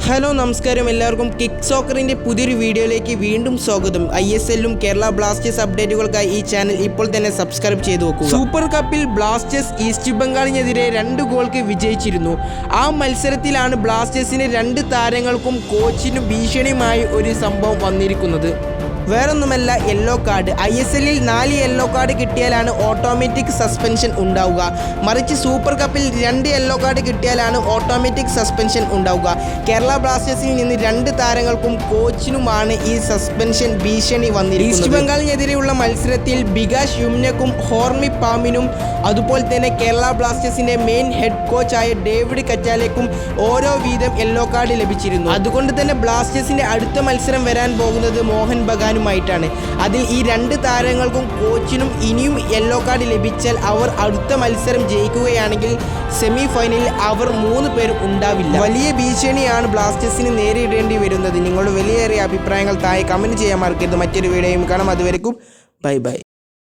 Hello നമസ്കാരം, എല്ലാവർക്കും kick സോക്കറിൻ്റെ പുതിയൊരു വീഡിയോയിലേക്ക് വീണ്ടും സ്വാഗതം. ISLലും കേരള ബ്ലാസ്റ്റേഴ്സ് അപ്ഡേറ്റുകൾക്കായി ഈ ചാനൽ ഇപ്പോൾ തന്നെ സബ്സ്ക്രൈബ് ചെയ്തു നോക്കുക. സൂപ്പർ കപ്പിൽ ബ്ലാസ്റ്റേഴ്സ് ഈസ്റ്റ് ബംഗാളിനെതിരെ 2 ഗോൾക്ക് വിജയിച്ചിരുന്നു. ആ മത്സരത്തിലാണ് ബ്ലാസ്റ്റേഴ്സിന് 2 താരങ്ങൾക്കും കോച്ചിനും ഭീഷണിയുമായി ഒരു സംഭവം വന്നിരിക്കുന്നത്. വേറൊന്നുമല്ല, യെല്ലോ കാർഡ്. ISLൽ 4 യെല്ലോ കാർഡ് കിട്ടിയാലാണ് ഓട്ടോമാറ്റിക് സസ്പെൻഷൻ ഉണ്ടാവുക. മറിച്ച് സൂപ്പർ കപ്പിൽ 2 യെല്ലോ കാർഡ് കിട്ടിയാലാണ് ഓട്ടോമാറ്റിക് സസ്പെൻഷൻ ഉണ്ടാവുക. കേരള ബ്ലാസ്റ്റേഴ്സിൽ നിന്ന് 2 താരങ്ങൾക്കും കോച്ചിനുമാണ് ഈ സസ്പെൻഷൻ ഭീഷണി വന്നിരിക്കുന്നത്. ഈസ്റ്റ് ബംഗാളിനെതിരെയുള്ള മത്സരത്തിൽ ബികാഷ് യുംനക്കും ഹോർമി പാമിനും അതുപോലെ തന്നെ കേരള ബ്ലാസ്റ്റേഴ്സിന്റെ മെയിൻ ഹെഡ് കോച്ചായ ഡേവിഡ് കച്ചാലേക്കും ഓരോ വീതം യെല്ലോ കാർഡ് ലഭിച്ചിരുന്നു. അതുകൊണ്ട് തന്നെ ബ്ലാസ്റ്റേഴ്സിന്റെ അടുത്ത മത്സരം വരാൻ പോകുന്നത് മോഹൻ ബഗാൻ ാണ്. അതിൽ ഈ 2 താരങ്ങൾക്കും കോച്ചിനും ഇനിയും യെല്ലോ കാർഡ് ലഭിച്ചാൽ അവർ അടുത്ത മത്സരം ജയിക്കുകയാണെങ്കിൽ സെമി ഫൈനലിൽ അവർ 3 പേരും ഉണ്ടാവില്ല. വലിയ ഭീഷണിയാണ് ബ്ലാസ്റ്റേഴ്സിന് നേരിടേണ്ടി വരുന്നത്. നിങ്ങളുടെ വലിയേറിയ അഭിപ്രായങ്ങൾ താഴെ കമന്റ് ചെയ്യാൻ മറക്കരുത്. മറ്റൊരു വീഡിയോയും കാണാം. അതുവരെക്കും ബൈ ബൈ.